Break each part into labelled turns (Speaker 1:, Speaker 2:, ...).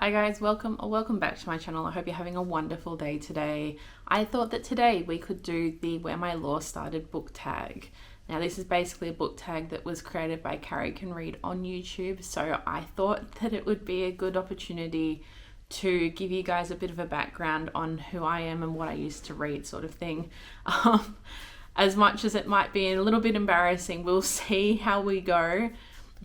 Speaker 1: Hi guys, welcome back to my channel. I hope you're having a wonderful day today. I thought that today we could do the Where My Law Started book tag. Now this is basically a book tag that was created by Carrie Can Read on YouTube, so I thought that it would be a good opportunity to give you guys a bit of a background on who I am and what I used to read, sort of thing. As much as it might be a little bit embarrassing, we'll see how we go,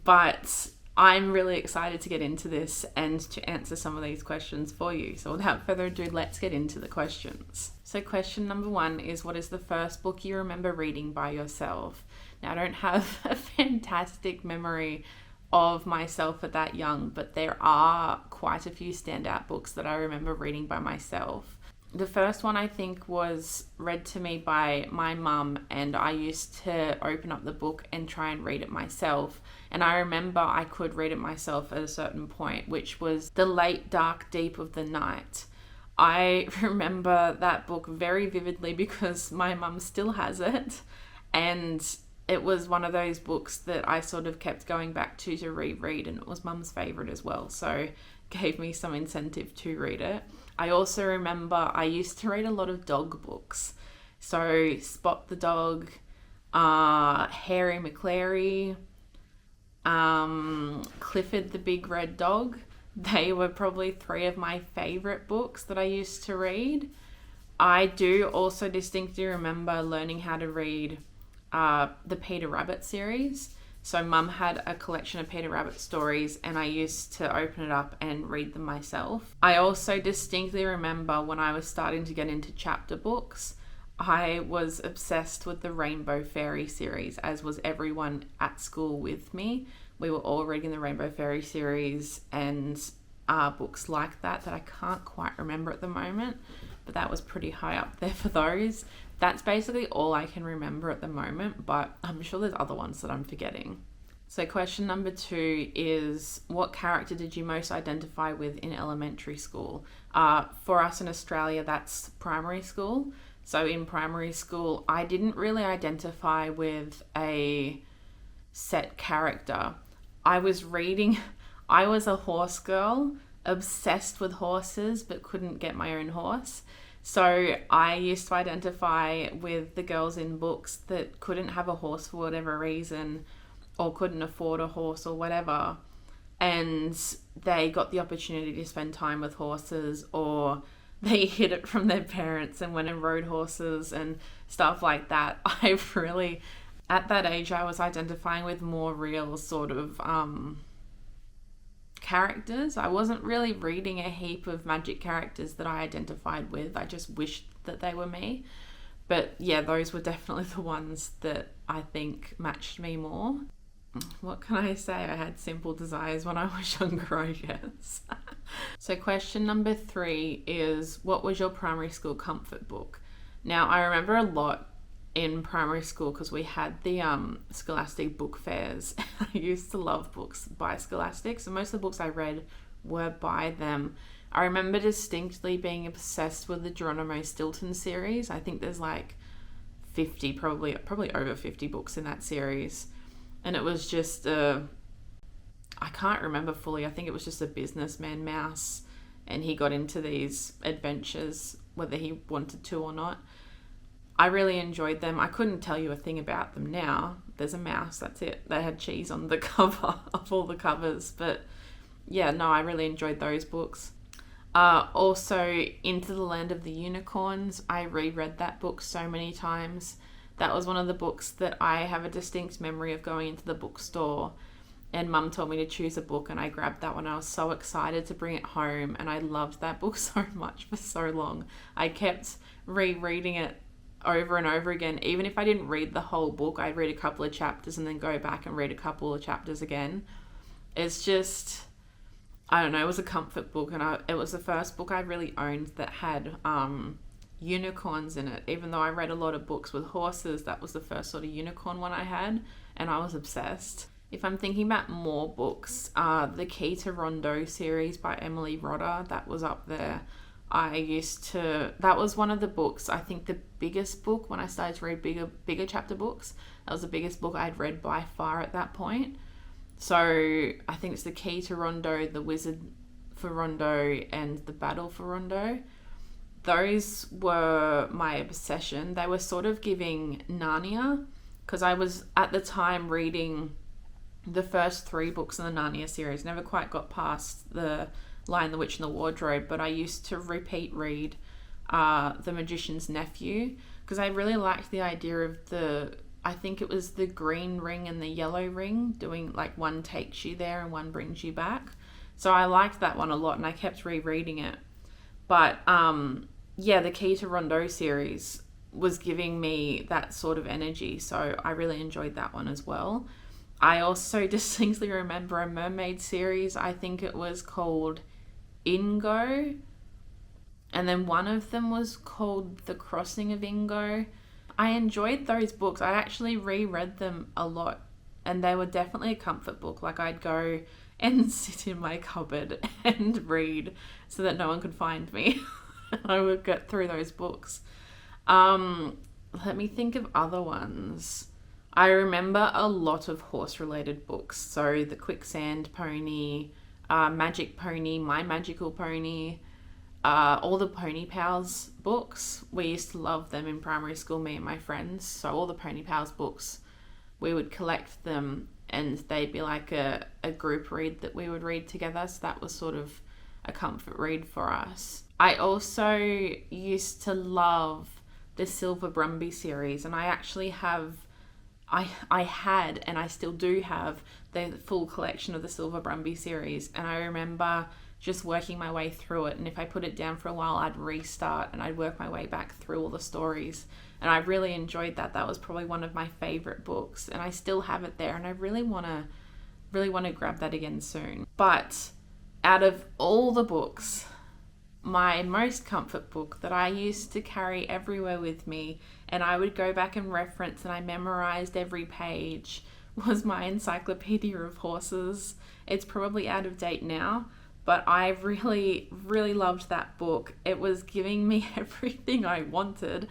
Speaker 1: but I'm really excited to get into this and to answer some of these questions for you. So without further ado, let's get into the questions. So question number 1 is, what is the first book you remember reading by yourself? Now I don't have a fantastic memory of myself at that young, but there are quite a few standout books that I remember reading by myself. The first one I think was read to me by my mum, and I used to open up the book and try and read it myself. And I remember I could read it myself at a certain point, which was The Late Dark Deep of the Night. I remember that book very vividly because my mum still has it, and it was one of those books that I sort of kept going back to reread, and it was mum's favourite as well, so gave me some incentive to read it. I also remember I used to read a lot of dog books. So Spot the Dog, Harry McClary, Clifford the Big Red Dog. They were probably 3 of my favourite books that I used to read. I do also distinctly remember learning how to read the Peter Rabbit series. So mum had a collection of Peter Rabbit stories and I used to open it up and read them myself. I also distinctly remember when I was starting to get into chapter books, I was obsessed with the Rainbow Fairy series, as was everyone at school with me. We were all reading the Rainbow Fairy series and books like that I can't quite remember at the moment, but that was pretty high up there for those. That's basically all I can remember at the moment, but I'm sure there's other ones that I'm forgetting. So question number 2 is, what character did you most identify with in elementary school? For us in Australia, that's primary school. So in primary school, I didn't really identify with a set character. I was a horse girl, obsessed with horses, but couldn't get my own horse. So I used to identify with the girls in books that couldn't have a horse for whatever reason, or couldn't afford a horse or whatever, and they got the opportunity to spend time with horses, or they hid it from their parents and went and rode horses and stuff like that. At that age, I was identifying with more real sort of characters. I wasn't really reading a heap of magic characters that I identified with. I just wished that they were me. But yeah, those were definitely the ones that I think matched me more. What can I say? I had simple desires when I was younger, I guess. So question number 3 is, what was your primary school comfort book? Now, I remember a lot in primary school because we had the Scholastic book fairs. I used to love books by Scholastic, so most of the books I read were by them. I remember distinctly being obsessed with the Geronimo Stilton series. I think there's like 50, probably over 50 books in that series, and it was just I can't remember fully. I think it was just a businessman mouse, and he got into these adventures whether he wanted to or not. I really enjoyed them. I couldn't tell you a thing about them now. There's a mouse, that's it. They had cheese on the cover of all the covers. But yeah, no, I really enjoyed those books. Also, Into the Land of the Unicorns. I reread that book so many times. That was one of the books that I have a distinct memory of going into the bookstore and mum told me to choose a book, and I grabbed that one. I was so excited to bring it home, and I loved that book so much for so long. I kept rereading it over and over again. Even if I didn't read the whole book, I'd read a couple of chapters and then go back and read a couple of chapters again. It's just, I don't know, it was a comfort book, and it was the first book I really owned that had unicorns in it. Even though I read a lot of books with horses, that was the first sort of unicorn one I had, and I was obsessed. If I'm thinking about more books, the Key to Rondeau series by Emily Rodder, that was up there. That was one of the books, I think the biggest book when I started to read bigger chapter books. That was the biggest book I'd read by far at that point. So I think it's The Key to Rondeau, The Wizard for Rondo and The Battle for Rondo. Those were my obsession. They were sort of giving Narnia, because I was at the time reading the first 3 books in the Narnia series. Never quite got past the Lion, the Witch and the Wardrobe, but I used to repeat read The Magician's Nephew, because I really liked the idea of I think it was the green ring and the yellow ring, doing like one takes you there and one brings you back. So I liked that one a lot, and I kept rereading it. But the Key to Rondo series was giving me that sort of energy, so I really enjoyed that one as well. I also distinctly remember a mermaid series. I think it was called Ingo, and then one of them was called The Crossing of Ingo. I enjoyed those books. I actually reread them a lot, and they were definitely a comfort book. Like, I'd go and sit in my cupboard and read so that no one could find me. I would get through those books. Let me think of other ones. I remember a lot of horse-related books. So The Quicksand Pony, Magic Pony, My Magical Pony, all the Pony Pals books. We used to love them in primary school, me and my friends. So all the Pony Pals books, we would collect them, and they'd be like a group read that we would read together. So that was sort of a comfort read for us. I also used to love the Silver Brumby series, and I actually have, I had, and I still do have, the full collection of the Silver Brumby series. And I remember just working my way through it, and if I put it down for a while, I'd restart and I'd work my way back through all the stories, and I really enjoyed that. That was probably one of my favorite books, and I still have it there, and I really want to grab that again soon. But out of all the books, my most comfort book that I used to carry everywhere with me, and I would go back and reference, and I memorized every page, was my Encyclopedia of Horses. It's probably out of date now, but I really, really loved that book. It was giving me everything I wanted.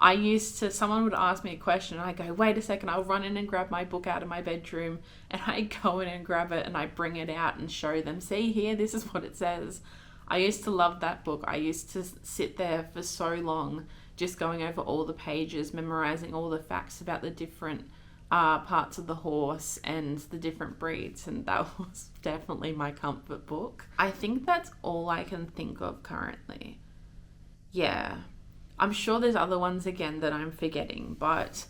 Speaker 1: Someone would ask me a question, and I go, wait a second, I'll run in and grab my book out of my bedroom, and I go in and grab it, and I bring it out and show them, see here, this is what it says. I used to love that book. I used to sit there for so long, just going over all the pages, memorizing all the facts about the different parts of the horse and the different breeds, and that was definitely my comfort book. I think that's all I can think of currently. Yeah, I'm sure there's other ones again that I'm forgetting, but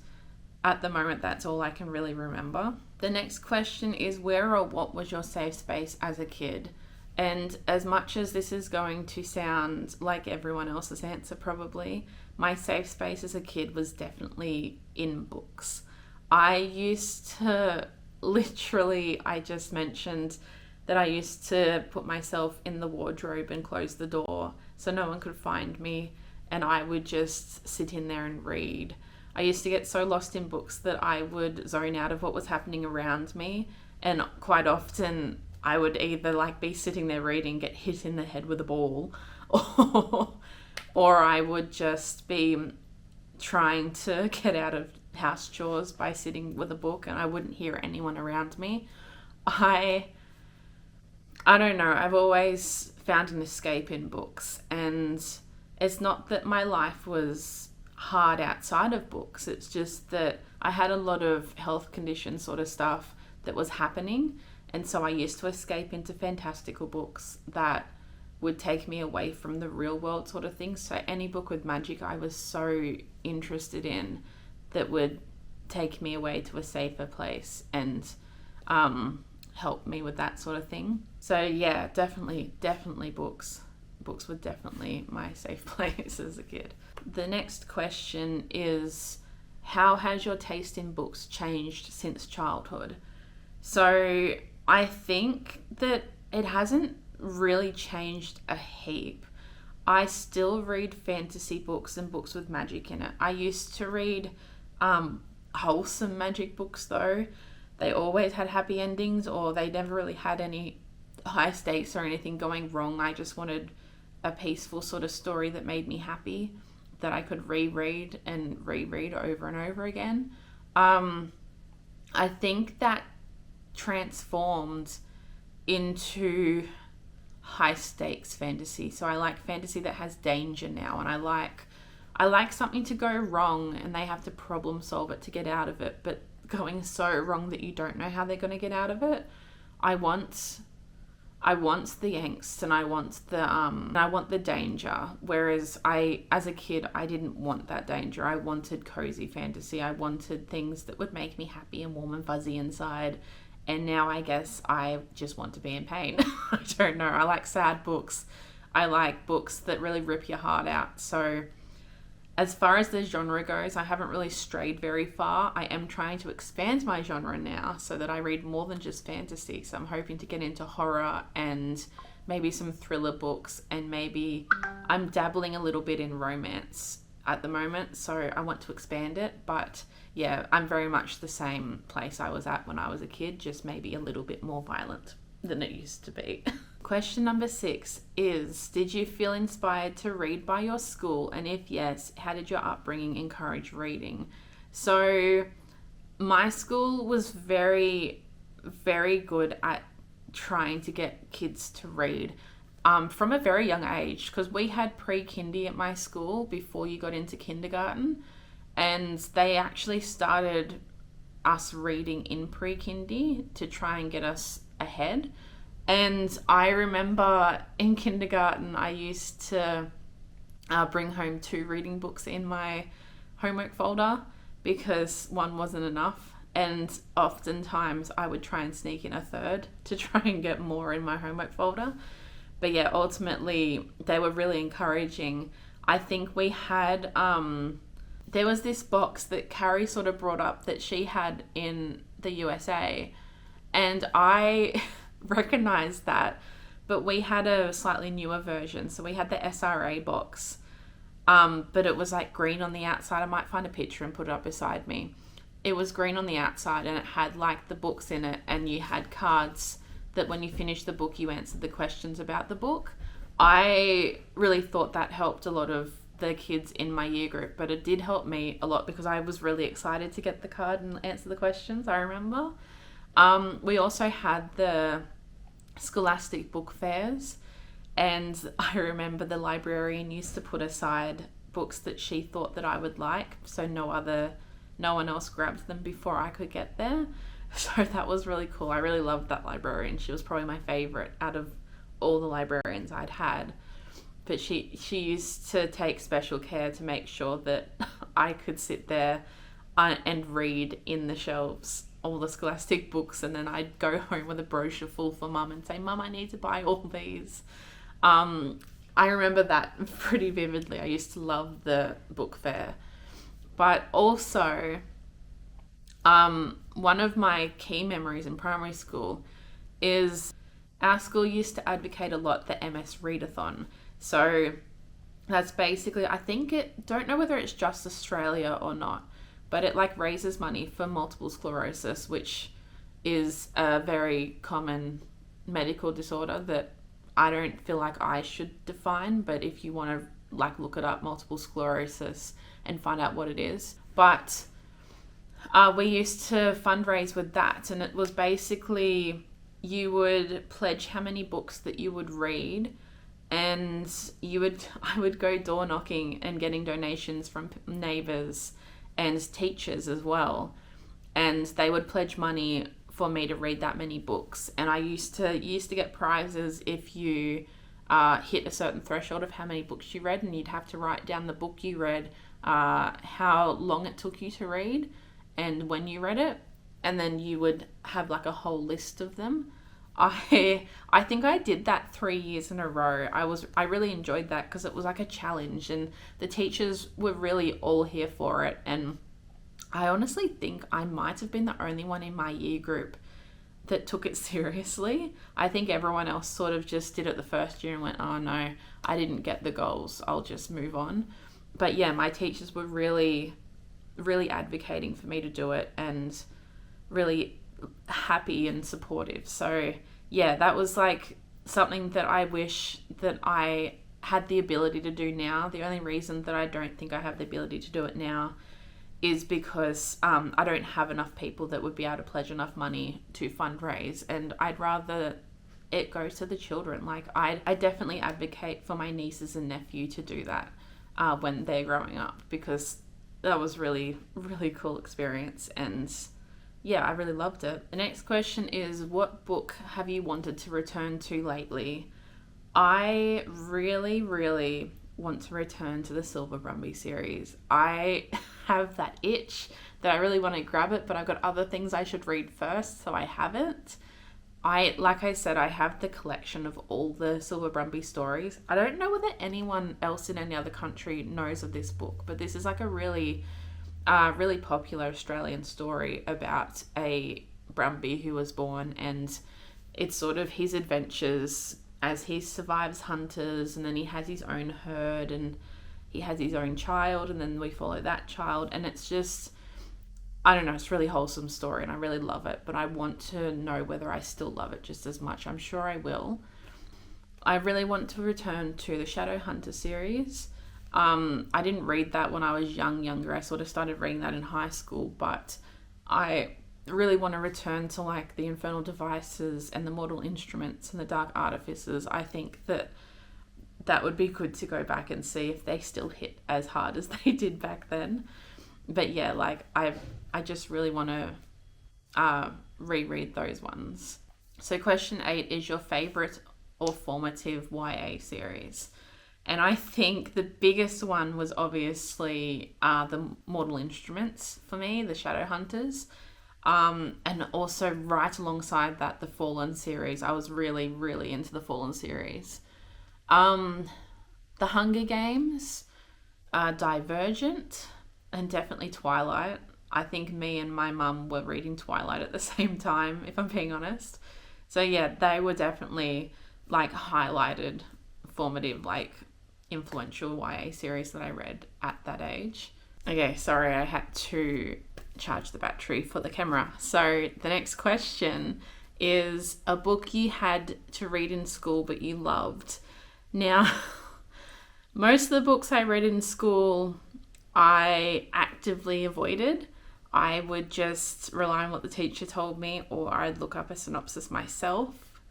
Speaker 1: at the moment that's all I can really remember. The next question is, where or what was your safe space as a kid? And as much as this is going to sound like everyone else's answer probably, my safe space as a kid was definitely in books. I used to I just mentioned that I used to put myself in the wardrobe and close the door so no one could find me, and I would just sit in there and read. I used to get so lost in books that I would zone out of what was happening around me, and quite often I would either be sitting there reading, get hit in the head with a ball, or I would just be trying to get out of house chores by sitting with a book, and I wouldn't hear anyone around me. I don't know, I've always found an escape in books, and it's not that my life was hard outside of books, it's just that I had a lot of health condition sort of stuff that was happening, and so I used to escape into fantastical books that would take me away from the real world sort of things. So any book with magic I was so interested in that would take me away to a safer place and help me with that sort of thing. So yeah, definitely books. Books were definitely my safe place as a kid. The next question is, how has your taste in books changed since childhood? So I think that it hasn't really changed a heap. I still read fantasy books and books with magic in it. I used to read wholesome magic books though. They always had happy endings, or they never really had any high stakes or anything going wrong. I just wanted a peaceful sort of story that made me happy, that I could reread and reread over and over again. I think that transformed into high stakes fantasy. So I like fantasy that has danger now, and I like something to go wrong and they have to problem solve it to get out of it, but going so wrong that you don't know how they're going to get out of it. I want the angst, and I want the danger. Whereas as a kid, I didn't want that danger. I wanted cozy fantasy. I wanted things that would make me happy and warm and fuzzy inside. And now I guess I just want to be in pain. I don't know. I like sad books. I like books that really rip your heart out. So as far as the genre goes, I haven't really strayed very far. I am trying to expand my genre now so that I read more than just fantasy. So I'm hoping to get into horror and maybe some thriller books, and maybe I'm dabbling a little bit in romance at the moment. So I want to expand it. But yeah, I'm very much the same place I was at when I was a kid, just maybe a little bit more violent than it used to be. Question number 6 is, did you feel inspired to read by your school? And if yes, how did your upbringing encourage reading? So my school was very, very good at trying to get kids to read from a very young age, because we had pre-kindy at my school before you got into kindergarten, and they actually started us reading in pre-kindy to try and get us ahead. And I remember in kindergarten, I used to bring home 2 reading books in my homework folder because one wasn't enough. And oftentimes I would try and sneak in a 3rd to try and get more in my homework folder. But yeah, ultimately they were really encouraging. I think we had, there was this box that Carrie sort of brought up that she had in the USA. And I recognized that, but we had a slightly newer version. So we had the SRA box, but it was like green on the outside. I might find a picture and put it up beside me. It was green on the outside, and it had like the books in it, and you had cards that when you finished the book, you answered the questions about the book. I really thought that helped a lot of the kids in my year group, but it did help me a lot because I was really excited to get the card and answer the questions, I remember. We also had the scholastic book fairs, and I remember the librarian used to put aside books that she thought that I would like, so no one else grabbed them before I could get there. So that was really cool. I really loved that librarian. She was probably my favorite out of all the librarians I'd had. But she used to take special care to make sure that I could sit there and read in the shelves all the scholastic books, and then I'd go home with a brochure full for Mum and say, Mum, I need to buy all these. I remember that pretty vividly. I used to love the book fair. But also, one of my key memories in primary school is our school used to advocate a lot the MS Readathon. So that's basically, don't know whether it's just Australia or not, but it like raises money for multiple sclerosis, which is a very common medical disorder that I don't feel like I should define, but if you want to like look it up, multiple sclerosis, and find out what it is. But we used to fundraise with that, and it was basically you would pledge how many books that you would read, and I would go door knocking and getting donations from neighbours and teachers as well, and they would pledge money for me to read that many books. And I used to get prizes if you hit a certain threshold of how many books you read, and you'd have to write down the book you read, how long it took you to read, and when you read it, and then you would have like a whole list of them. I think I did that 3 years in a row. I really enjoyed that because it was like a challenge, and the teachers were really all here for it. And I honestly think I might have been the only one in my year group that took it seriously. I think everyone else sort of just did it the first year and went, oh no, I didn't get the goals, I'll just move on. But yeah, my teachers were really, really advocating for me to do it, and really happy and supportive. So yeah, that was like something that I wish that I had the ability to do now. The only reason that I don't think I have the ability to do it now is because I don't have enough people that would be able to pledge enough money to fundraise, and I'd rather it goes to the children. Like I definitely advocate for my nieces and nephew to do that when they're growing up, because that was really, really cool experience. And yeah, I really loved it. The next question is, what book have you wanted to return to lately? I really, really want to return to the Silver Brumby series. I have that itch that I really want to grab it, but I've got other things I should read first, so I haven't. Like I said, I have the collection of all the Silver Brumby stories. I don't know whether anyone else in any other country knows of this book, but this is like a really popular Australian story about a Brumby who was born, and it's sort of his adventures as he survives hunters, and then he has his own herd, and he has his own child, and then we follow that child, and it's just, I don't know, it's a really wholesome story, and I really love it, but I want to know whether I still love it just as much. I'm sure I will. I really want to return to the Shadowhunter series. I didn't read that when I was younger. I sort of started reading that in high school, but I really want to return to like the Infernal Devices and the Mortal Instruments and the Dark Artificers. I think that would be good to go back and see if they still hit as hard as they did back then. But yeah, like I just really want to reread those ones. So question 8 is your favorite or formative YA series? And I think the biggest one was obviously the Mortal Instruments for me, the Shadowhunters. And also right alongside that, the Fallen series. I was really, really into the Fallen series. The Hunger Games, Divergent, and definitely Twilight. I think me and my mum were reading Twilight at the same time, if I'm being honest. So yeah, they were definitely like highlighted, formative, like influential YA series that I read at that age. Okay, sorry, I had to charge the battery for the camera. So the next question is a book you had to read in school but you loved. Now, most of the books I read in school I actively avoided. I would just rely on what the teacher told me, or I'd look up a synopsis myself.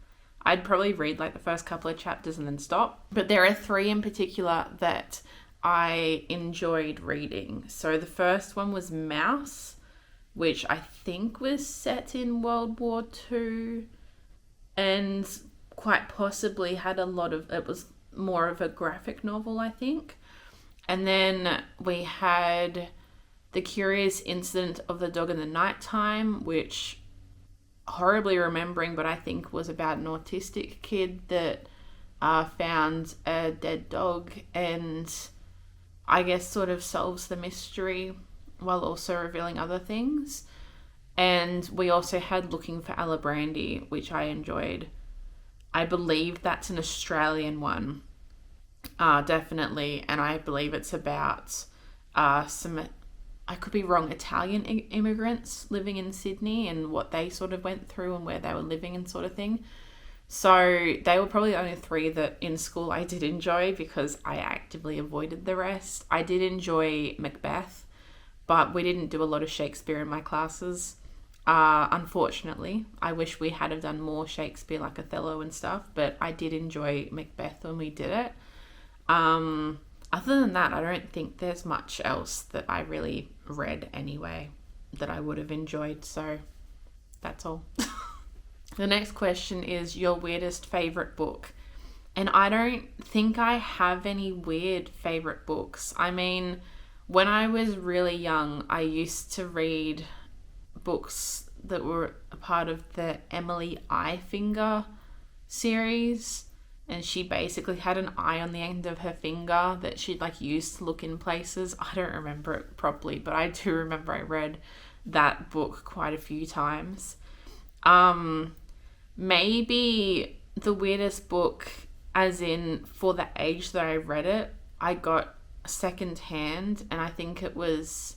Speaker 1: I'd probably read like the first couple of chapters and then stop. But there are 3 in particular that I enjoyed reading. So the first one was Mouse, which I think was set in World War II and quite possibly had it was more of a graphic novel, I think. And then we had The Curious Incident of the Dog in the Nighttime, which horribly remembering, but I think was about an autistic kid that found a dead dog and I guess sort of solves the mystery while also revealing other things. And we also had Looking for Alibrandi, which I enjoyed. I believe that's an Australian one, definitely, and I believe it's about some, I could be wrong, Italian immigrants living in Sydney and what they sort of went through and where they were living and sort of thing. So they were probably the only 3 that in school I did enjoy because I actively avoided the rest. I did enjoy Macbeth, but we didn't do a lot of Shakespeare in my classes. Unfortunately, I wish we had have done more Shakespeare like Othello and stuff, but I did enjoy Macbeth when we did it. Other than that, I don't think there's much else that I really read anyway that I would have enjoyed, so that's all. The next question is your weirdest favorite book. And I don't think I have any weird favorite books. I mean, when I was really young, I used to read books that were a part of the Emily Eyefinger series. And she basically had an eye on the end of her finger that she'd like used to look in places. I don't remember it properly, but I do remember I read that book quite a few times. Maybe the weirdest book, as in for the age that I read it, I got second hand, and I think it was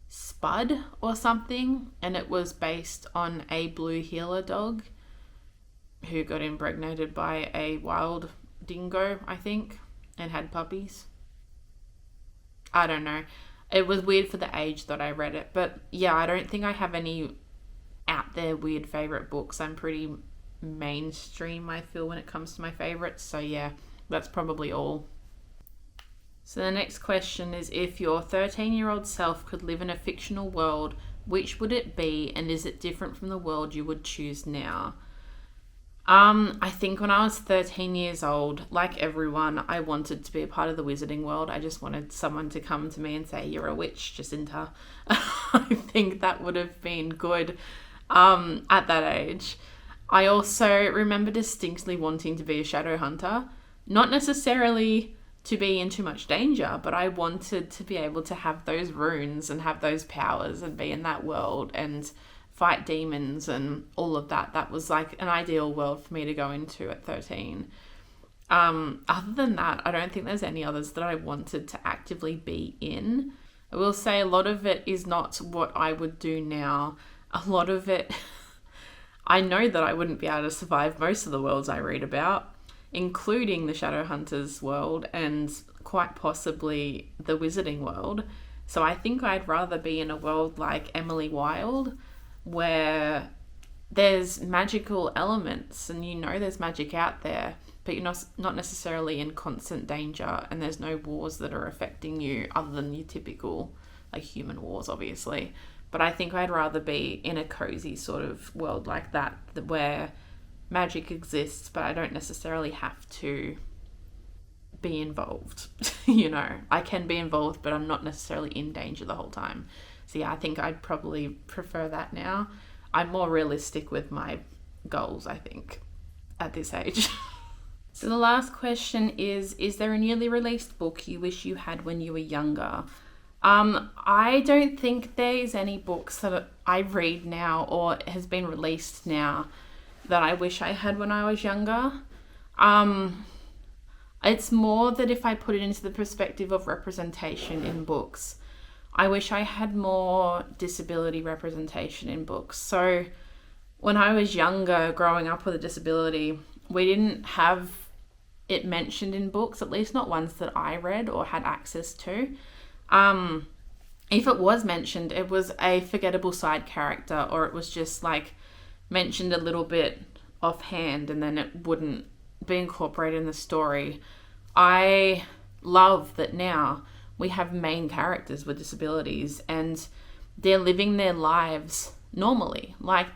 Speaker 1: Spud or something, and it was based on a blue heeler dog who got impregnated by a wild dingo, I think, and had puppies. I don't know. It was weird for the age that I read it, but yeah, I don't think I have any out there weird favorite books. I'm pretty mainstream, I feel, when it comes to my favorites. So yeah, that's probably all. So the next question is, if your 13-year-old self could live in a fictional world, which would it be, and is it different from the world you would choose now? I think when I was 13 years old, like everyone, I wanted to be a part of the wizarding world. I just wanted someone to come to me and say, "You're a witch, Jacinta." I think that would have been good at that age. I also remember distinctly wanting to be a shadow hunter. Not necessarily to be in too much danger, but I wanted to be able to have those runes and have those powers and be in that world and fight demons and all of that. That was like an ideal world for me to go into at 13. Other than that, I don't think there's any others that I wanted to actively be in. I will say a lot of it is not what I would do now. A lot of it, I know that I wouldn't be able to survive most of the worlds I read about, including the Shadowhunters world and quite possibly the Wizarding world. So I think I'd rather be in a world like Emily Wilde, where there's magical elements and you know there's magic out there, but you're not necessarily in constant danger, and there's no wars that are affecting you other than your typical like human wars, obviously. But I think I'd rather be in a cozy sort of world like that where magic exists, but I don't necessarily have to be involved. You know, I can be involved, but I'm not necessarily in danger the whole time. So yeah, I think I'd probably prefer that now. I'm more realistic with my goals, I think, at this age. So the last question is there a newly released book you wish you had when you were younger? I don't think there's any books that I read now or has been released now that I wish I had when I was younger. It's more that if I put it into the perspective of representation in books, I wish I had more disability representation in books. So when I was younger, growing up with a disability, we didn't have it mentioned in books, at least not ones that I read or had access to. If it was mentioned, it was a forgettable side character, or it was just like mentioned a little bit offhand and then it wouldn't be incorporated in the story. I love that now we have main characters with disabilities and they're living their lives normally. Like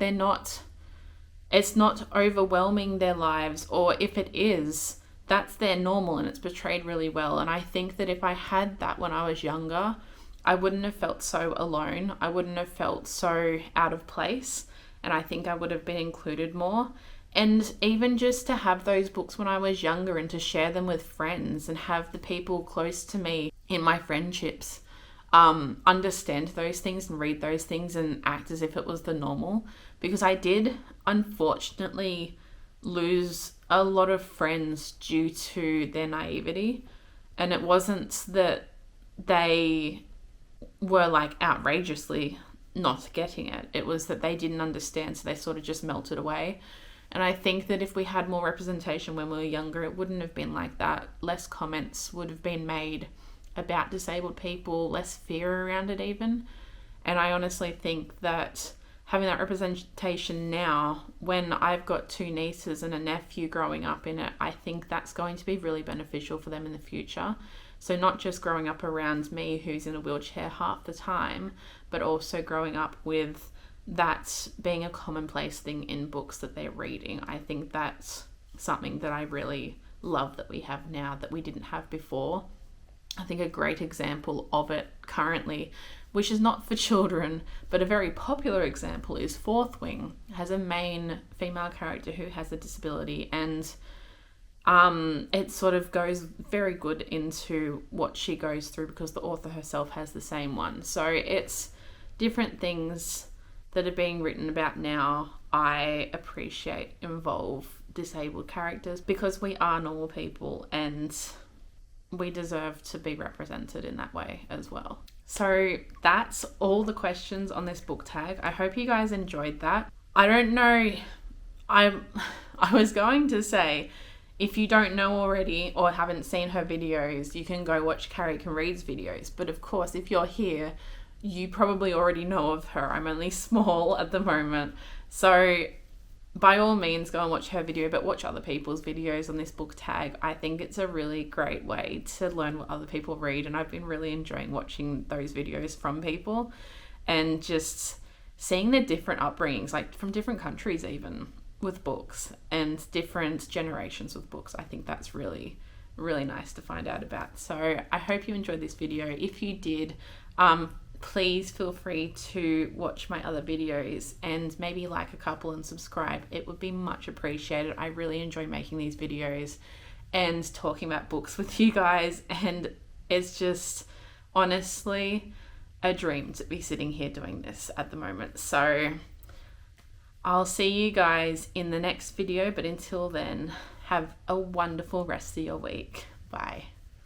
Speaker 1: it's not overwhelming their lives, or if it is, that's their normal and it's portrayed really well. And I think that if I had that when I was younger, I wouldn't have felt so alone. I wouldn't have felt so out of place. And I think I would have been included more. And even just to have those books when I was younger and to share them with friends and have the people close to me in my friendships understand those things and read those things and act as if it was the normal. Because I did, unfortunately, lose a lot of friends due to their naivety. And it wasn't that they were like outrageously not getting it. It was that they didn't understand, so they sort of just melted away. And I think that if we had more representation when we were younger, it wouldn't have been like that. Less comments would have been made about disabled people, less fear around it even. And I honestly think that having that representation now, when I've got 2 nieces and a nephew growing up in it, I think that's going to be really beneficial for them in the future. So not just growing up around me, who's in a wheelchair half the time, but also growing up with that being a commonplace thing in books that they're reading. I think that's something that I really love that we have now that we didn't have before. I think a great example of it currently, which is not for children, but a very popular example, is Fourth Wing. It has a main female character who has a disability, and it sort of goes very good into what she goes through because the author herself has the same one. So it's different things that are being written about now. I appreciate involve disabled characters because we are normal people and we deserve to be represented in that way as well. So that's all the questions on this book tag. I hope you guys enjoyed that. I don't know, I was going to say, if you don't know already or haven't seen her videos, you can go watch Carrie Can Read's videos. But of course, if you're here, you probably already know of her. I'm only small at the moment. So by all means go and watch her video, but watch other people's videos on this book tag. I think it's a really great way to learn what other people read, and I've been really enjoying watching those videos from people and just seeing their different upbringings, like from different countries even, with books, and different generations with books. I think that's really, really nice to find out about. So I hope you enjoyed this video. If you did, please feel free to watch my other videos and maybe like a couple and subscribe. It would be much appreciated. I really enjoy making these videos and talking about books with you guys, and it's just honestly a dream to be sitting here doing this at the moment. So I'll see you guys in the next video, but until then, have a wonderful rest of your week. Bye.